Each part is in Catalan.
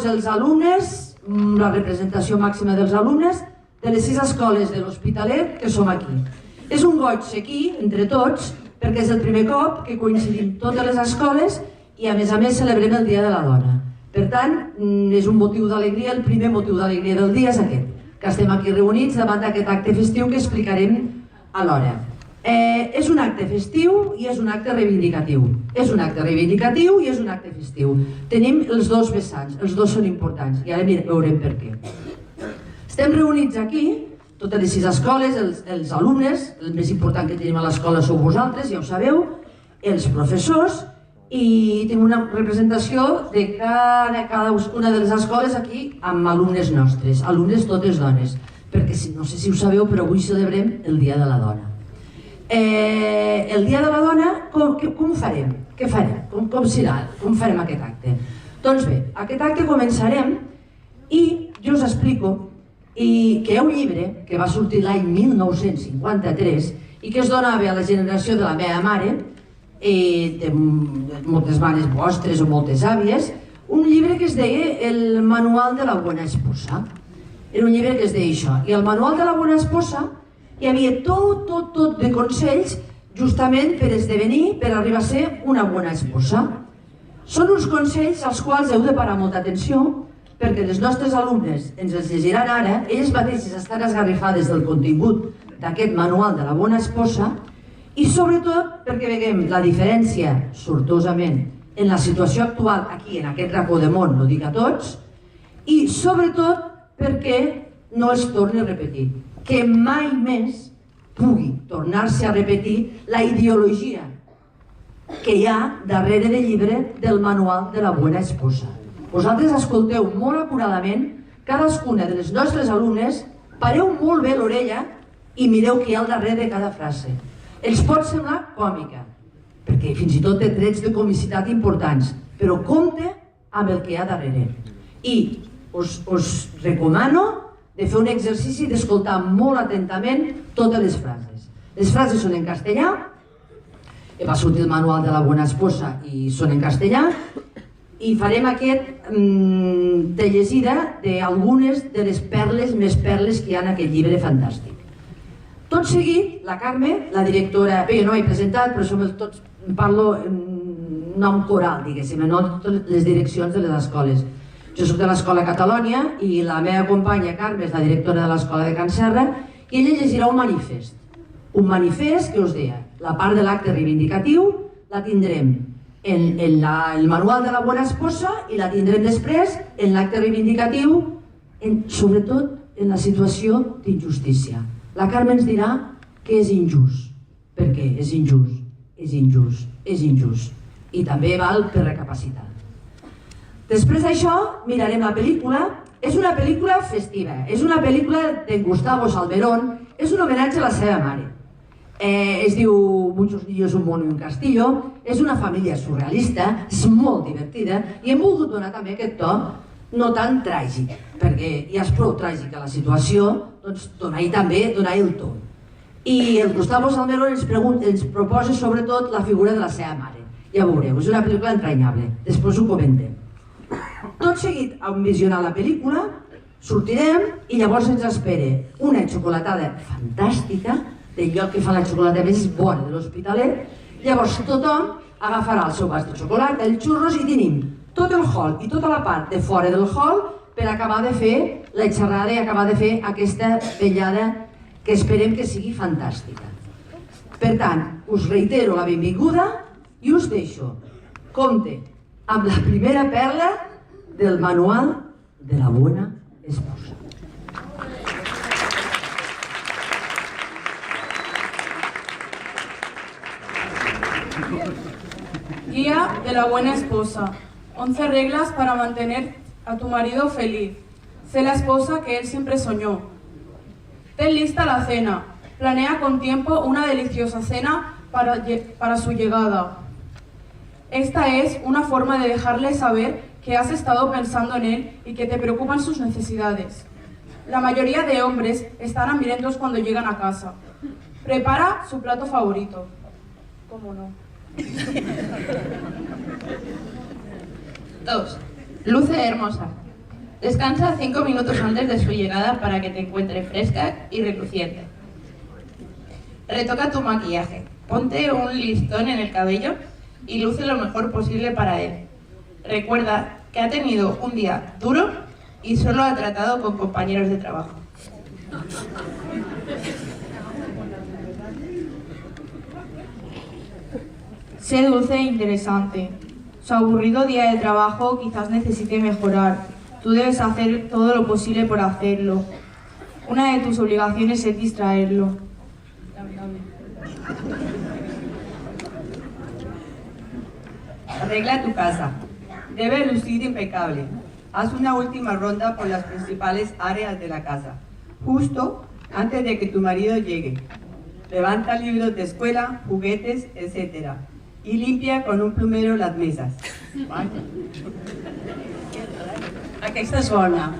tots els alumnes, la representació màxima dels alumnes de les 6 escoles de l'Hospitalet que som aquí. És un goig aquí, entre tots, perquè és el primer cop que coincidim totes les escoles i a més celebrem el Dia de la Dona. Per tant, és un motiu d'alegria, el primer motiu d'alegria del dia és aquest, que estem aquí reunits davant d'aquest acte festiu que explicarem alhora. És un acte festiu i és un acte reivindicatiu. És un acte reivindicatiu i és un acte festiu. Tenim els dos vessants, els dos són importants i ara veurem per què. Estem reunits aquí, totes les 6 escoles, els alumnes, el més important que tenim a l'escola sou vosaltres, ja ho sabeu, els professors, i tenim una representació de cadascuna de les escoles aquí amb alumnes nostres, alumnes totes dones, perquè no sé si ho sabeu, però avui celebrem el Dia de la Dona. El Dia de la Dona, com ho farem? Què farem? Com serà? Com farem aquest acte? Doncs bé, aquest acte començarem i jo us explico que hi ha un llibre que va sortir l'any 1953 i que es donava a la generació de la meva mare, de moltes mares vostres o moltes àvies, un llibre que es deia El manual de la bona esposa. Era un llibre que es deia això. I al manual de la bona esposa hi havia tot de consells justament per esdevenir, per arribar a ser una bona esposa. Són uns consells als quals heu de parar molta atenció perquè les nostres alumnes ens els llegiran ara, elles mateixes estan esgarrifades del contingut d'aquest manual de la bona esposa i sobretot perquè veiem la diferència, sortosament, en la situació actual aquí, en aquest racó de món, no dic a tots, i sobretot perquè no es torni a repetir, que mai més pugui tornar-se a repetir la ideologia que hi ha darrere del llibre del manual de la bona esposa. Vosaltres escolteu molt acuradament cadascuna de les nostres alumnes, pareu molt bé l'orella i mireu què hi ha al darrere de cada frase. Els pot semblar còmica, perquè fins i tot té trets de comicitat importants, però compte amb el que hi ha darrere. I us recomano de fer un exercici d'escoltar molt atentament totes les frases. Les frases són en castellà, va sortir el manual de la bona esposa i són en castellà, i farem aquest de llegida d'algunes de les perles, més perles que hi ha en aquest llibre fantàstic. Tot seguit, la Carme, la directora, bé, jo no m'he presentat, però som tots, parlo en nom coral, diguéssim, no totes les direccions de les escoles. Jo soc de l'Escola Catalonia i la meva companya Carme és la directora de l'Escola de Can Serra i ella llegirà un manifest. Un manifest que us deia, la part de l'acte reivindicatiu la tindrem en el manual de la bona esposa i la tindrem després en l'acte reivindicatiu, sobretot en la situació d'injustícia. La Carme ens dirà que és injust. Per què? És injust, és injust, és injust. I també val per recapacitar. Després d'això mirarem la pel·lícula. És una pel·lícula festiva, és una pel·lícula de Gustavo Salmerón, és un homenatge a la seva mare. Es diu Muchos niños, un mono y un castillo, és una família surrealista, és molt divertida i hem volgut donar també aquest to no tan tràgic, perquè ja és prou tràgica la situació, doncs donar-hi també el to. I el Gustavo Salmerón ens proposa sobretot la figura de la seva mare. Ja veureu, és una pel·lícula entranyable, després ho comentem. Tot seguit, a visionar la pel·lícula, sortirem i llavors ens espera una xocolatada fantàstica, del lloc que fa la xocolata més bona de l'Hospitalet. Llavors tothom agafarà el seu vas de xocolata, els xurros i tenim tot el hall i tota la part de fora del hall per acabar de fer la xerrada i acabar de fer aquesta vetllada que esperem que sigui fantàstica. Per tant, us reitero la benvinguda i us deixo, compte, amb la primera perla del manual de la bona esposa. Guía de la buena esposa. 11 reglas para mantener a tu marido feliz. Sé la esposa que él siempre soñó. Ten lista la cena. Planea con tiempo una deliciosa cena para su llegada. Esta es una forma de dejarle saber que has estado pensando en él y que te preocupan sus necesidades. La mayoría de hombres están hambrientos cuando llegan a casa. Prepara su plato favorito. ¿Cómo no? 2. Luce hermosa. Descansa 5 minutos antes de su llegada para que te encuentre fresca y reluciente. Retoca tu maquillaje. Ponte un listón en el cabello y luce lo mejor posible para él. Recuerda que ha tenido un día duro y solo ha tratado con compañeros de trabajo. Sé dulce e interesante. Su aburrido día de trabajo quizás necesite mejorar. Tú debes hacer todo lo posible por hacerlo. Una de tus obligaciones es distraerlo. Arregla tu casa. Debe lucir impecable. Haz una última ronda por las principales áreas de la casa, justo antes de que tu marido llegue. Levanta libros de escuela, juguetes, etc. Y limpia con un plumero las mesas. Aquesta és bona.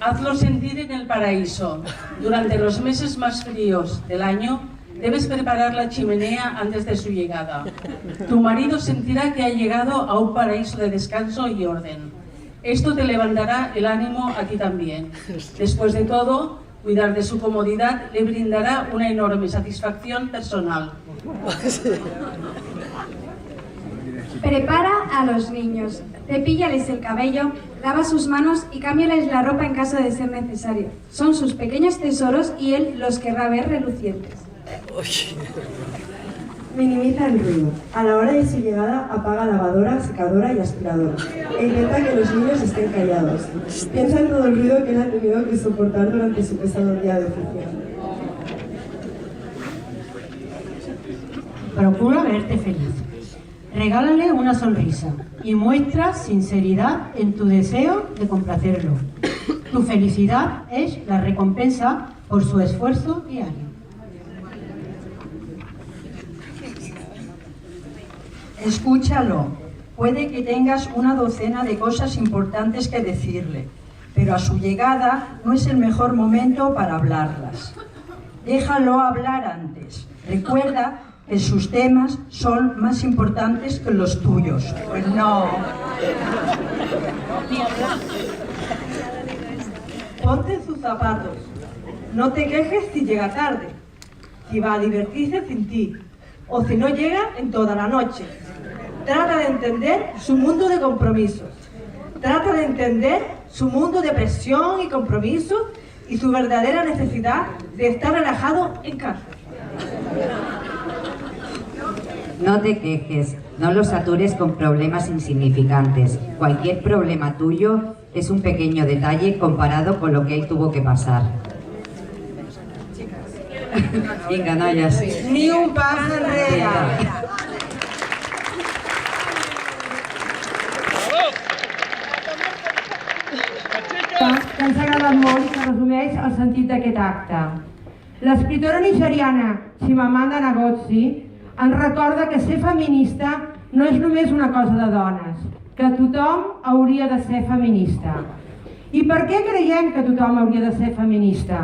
Hazlo sentir en el paraíso. Durante los meses más fríos del año, debes preparar la chimenea antes de su llegada. Tu marido sentirá que ha llegado a un paraíso de descanso y orden. Esto te levantará el ánimo a ti también. Después de todo, cuidar de su comodidad le brindará una enorme satisfacción personal. Prepara a los niños, cepíllales el cabello, lava sus manos y cámbiales la ropa en caso de ser necesario. Son sus pequeños tesoros y él los querrá ver relucientes. Minimiza el ruido. A la hora de su llegada, apaga lavadora, secadora y aspiradora. E intenta que los niños estén callados. Piensa en todo el ruido que él ha tenido que soportar durante su pesado día de oficio. Procura verte feliz. Regálale una sonrisa y muestra sinceridad en tu deseo de complacerlo. Tu felicidad es la recompensa por su esfuerzo diario. Escúchalo. Puede que tengas una docena de cosas importantes que decirle, pero a su llegada no es el mejor momento para hablarlas. Déjalo hablar antes. Recuerda que sus temas son más importantes que los tuyos. Pues no. Ponte en sus zapatos. No te quejes si llega tarde, si va a divertirse sin ti, o si no llega en toda la noche. Trata de entender su mundo de compromisos. Trata de entender su mundo de presión y compromiso y su verdadera necesidad de estar relajado en casa. No te quejes, no los satures con problemas insignificantes. Cualquier problema tuyo es un pequeño detalle comparado con lo que él tuvo que pasar. Venga, Nayas. Ni un paso enrere. Que ens ha agradat molt i que resumeix el sentit d'aquest acte. L'escriptora nigeriana Chimamanda Ngozi ens recorda que ser feminista no és només una cosa de dones, que tothom hauria de ser feminista. I per què creiem que tothom hauria de ser feminista?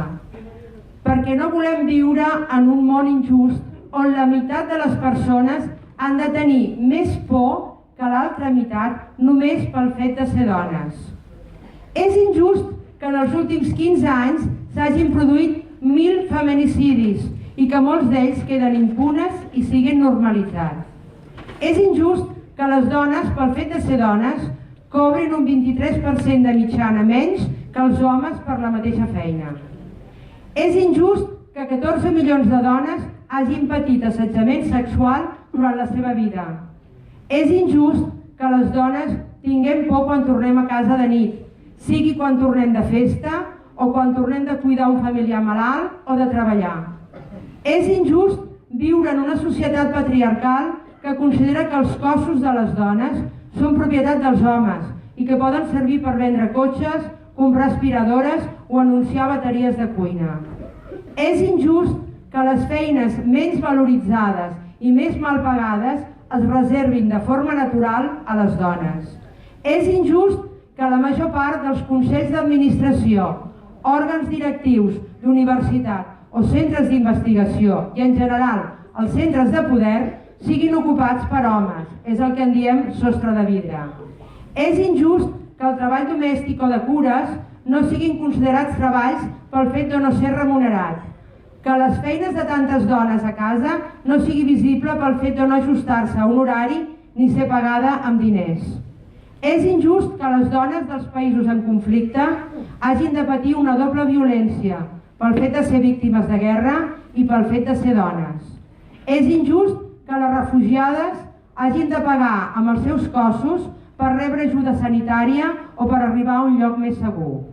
Perquè no volem viure en un món injust on la meitat de les persones han de tenir més por que l'altra meitat només pel fet de ser dones. És injust que en els últims 15 anys s'hagin produït 1.000 feminicidis i que molts d'ells queden impunes i siguin normalitzats. És injust que les dones, pel fet de ser dones, cobrin un 23% de mitjana menys que els homes per la mateixa feina. És injust que 14 milions de dones hagin patit assetjament sexual durant la seva vida. És injust que les dones tinguem por quan tornem a casa de nit, sigui quan tornem de festa o quan tornem de cuidar un familiar malalt o de treballar. És injust viure en una societat patriarcal que considera que els cossos de les dones són propietat dels homes i que poden servir per vendre cotxes, comprar aspiradores o anunciar bateries de cuina. És injust que les feines menys valoritzades i més mal pagades es reservin de forma natural a les dones. És injust que la major part dels consells d'administració, òrgans directius d'universitat o centres d'investigació i, en general, els centres de poder siguin ocupats per homes, és el que en diem sostre de vidre. És injust que el treball domèstic o de cures no siguin considerats treballs pel fet de no ser remunerat, que les feines de tantes dones a casa no sigui visible pel fet de no ajustar-se a un horari ni ser pagada amb diners. És injust que les dones dels països en conflicte hagin de patir una doble violència pel fet de ser víctimes de guerra i pel fet de ser dones. És injust que les refugiades hagin de pagar amb els seus cossos per rebre ajuda sanitària o per arribar a un lloc més segur.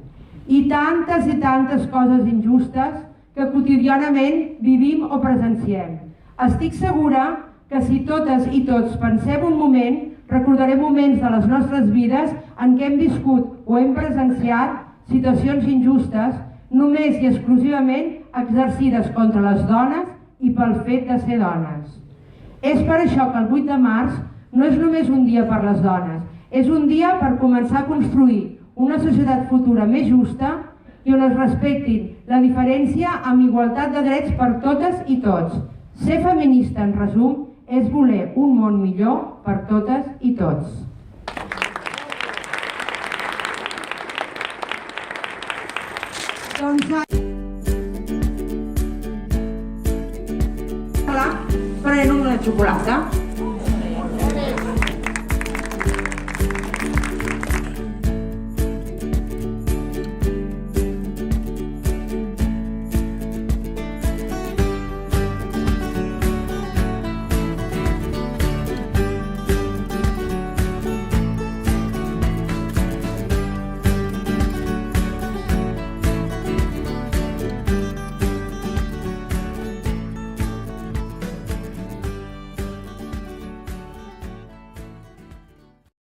I tantes coses injustes que quotidianament vivim o presenciem. Estic segura que si totes i tots pensem un moment, recordarem moments de les nostres vides en què hem viscut o hem presenciat situacions injustes només i exclusivament exercides contra les dones i pel fet de ser dones. És per això que el 8 de març no és només un dia per les dones, és un dia per començar a construir una societat futura més justa i on es respectin la diferència amb igualtat de drets per totes i tots. Ser feminista, en resum, és voler un món millor per totes i tots. Doncs prenent una xocolata.